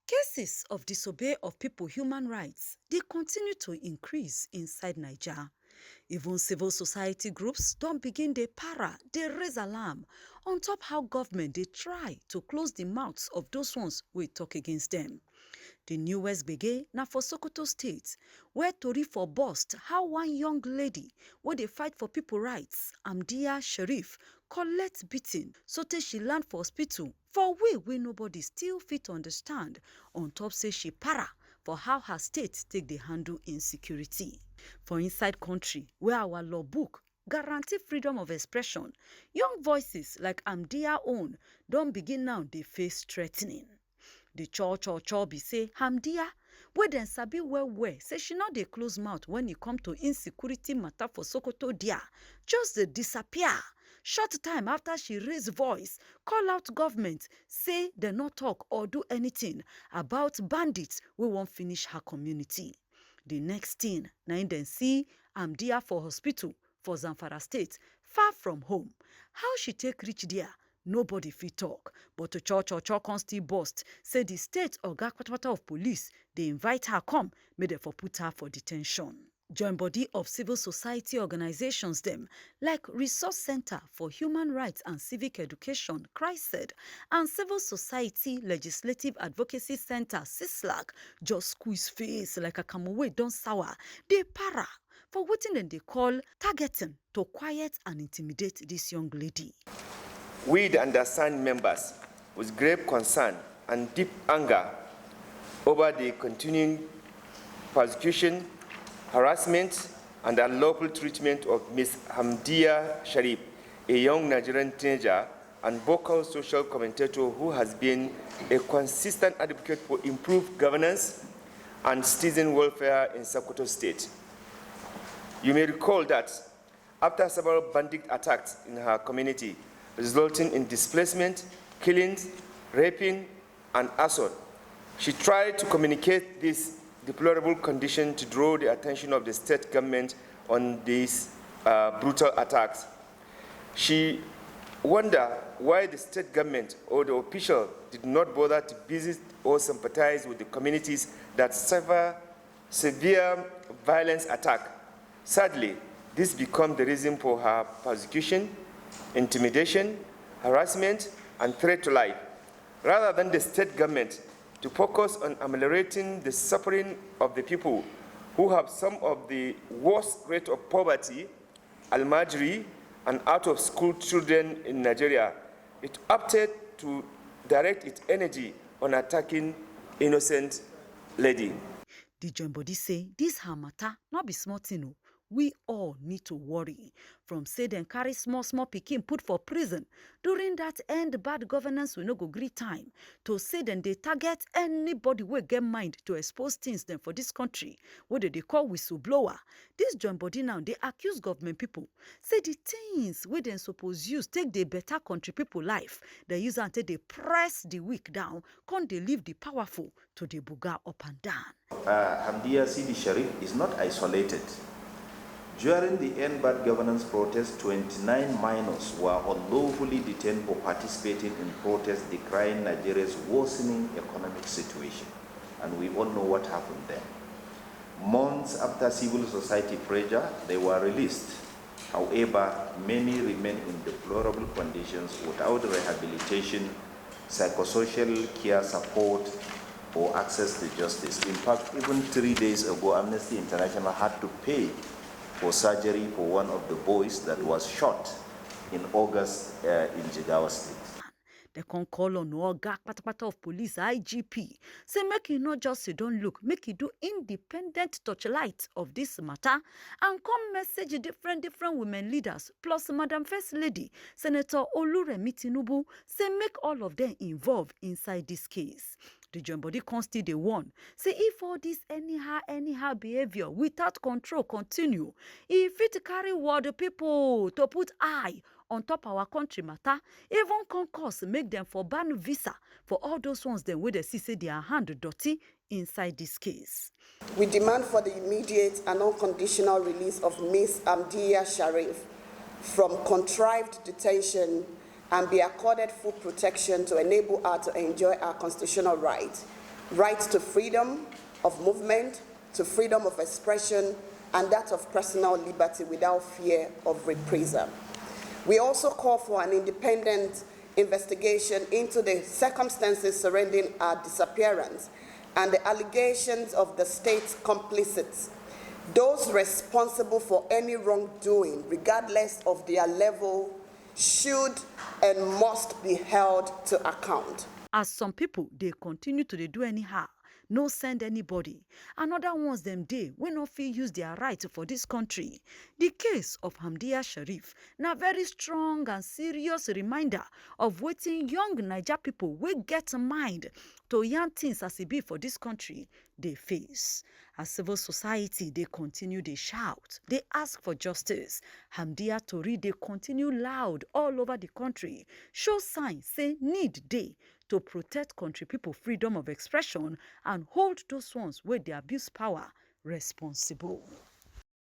Cases of disobey of people human rights, they continue to increase inside Nigeria. Even civil society groups don't begin dey para, dey raise alarm on top how government they try to close the mouths of those ones wey talk against them. The newest gbege na for Sokoto State, where tori for burst how one young lady wey dey fight for people rights, Hamdiyyah Sharif, collect beating sotey she land for hospital for way wey nobody still fit understand, on top say she para for how her state take dey handle insecurity. For inside country where our law book guarantee freedom of expression, young voices like Hamdiyyah own don begin now dey face threatening. The cho be say Hamdiyyah, wey dem sabi well say she no dey close mouth when e come to insecurity matter for Sokoto dia, just dey disappear. Short time after she raise voice, call out government, say dem no talk or do anything about bandits wey wan finish her community. The next thing, na im dem see Hamdiyyah for hospital for Zamfara State, far from home. How she take reach there? Nobody fit talk, but to cho come still burst, say the state oga kpatakpata of police, they invite her come, make dem for put her for detention. Join body of civil society organizations them like Resource Center for Human Rights and Civic Education, CHRICED, and Civil Society Legislative Advocacy Center, CISLAC, just squeeze face like a camowe don sour. They para for wetin dem they call targeting to quiet and intimidate this young lady. We, the undersigned members, with grave concern and deep anger over the continuing persecution, harassment, and unlawful treatment of Ms. Hamdiyyah Sharif, a young Nigerian teenager and vocal social commentator who has been a consistent advocate for improved governance and citizen welfare in Sokoto State. You may recall that after several bandit attacks in her community, resulting in displacement, killings, raping, and assault, she tried to communicate this deplorable condition to draw the attention of the state government on these brutal attacks. She wondered why the state government or the official did not bother to visit or sympathize with the communities that suffer severe violence attack. Sadly, this became the reason for her persecution, intimidation, harassment, and threat to life. Rather than the state government to focus on ameliorating the suffering of the people who have some of the worst rate of poverty, almajiri, and out-of-school children in Nigeria, it opted to direct its energy on attacking innocent lady. The joint body say this her matter not be small thing o. We all need to worry. From say dem carry small pikin put for prison during that end bad governance we no go gree time, to say dem dey target anybody wey get mind to expose things dem for this country wey they call whistleblower. This joint body now they accuse government people, say the things wey dem suppose use take the better country people life, they use am take dey press the weak down, come dey leave the powerful to the buga up and down. Hamdiyyah Sharif is not isolated. During the End Bad Governance protest, 29 minors were unlawfully detained for participating in protests decrying Nigeria's worsening economic situation. And we all know what happened then. Months after civil society pressure, they were released. However, many remain in deplorable conditions without rehabilitation, psychosocial care support, or access to justice. In fact, even 3 days ago, Amnesty International had to pay for surgery for one of the boys that was shot in August in Jigawa State. They can call on Oga Kpatakpata of Police, IGP, say make you not just don't look, make you do independent touchlight of this matter and come message different women leaders, plus Madam First Lady, Senator Oluremi Tinubu, say make all of them involved inside this case. The joint body still dey warn, say if all this anyhow behavior without control continue, e fit carry world people to put eye on top our country matter, even concourse make them for ban visa for all those ones them where they see say their hand dirty inside this case. We demand for the immediate and unconditional release of Ms. Hamdiyyah Sharif from contrived detention and be accorded full protection to enable her to enjoy her constitutional right. rights to freedom of movement, to freedom of expression, and that of personal liberty without fear of reprisal. We also call for an independent investigation into the circumstances surrounding our disappearance and the allegations of the state's complicits, those responsible for any wrongdoing, regardless of their level, should and must be held to account. As some people, they continue to do anyhow, no send anybody, and other ones them dey wey no fit use their right for this country. The case of Hamdiyyah Sharif na very strong and serious reminder of wetin young Naija people wey get mind to yarn things as e be for this country dey face. As civil society dey continue dey shout, dey ask for justice, Hamdiyyah tori dey continue loud all over the country, show signs say need dey to protect country people freedom of expression and hold those ones wey dey abuse power responsible.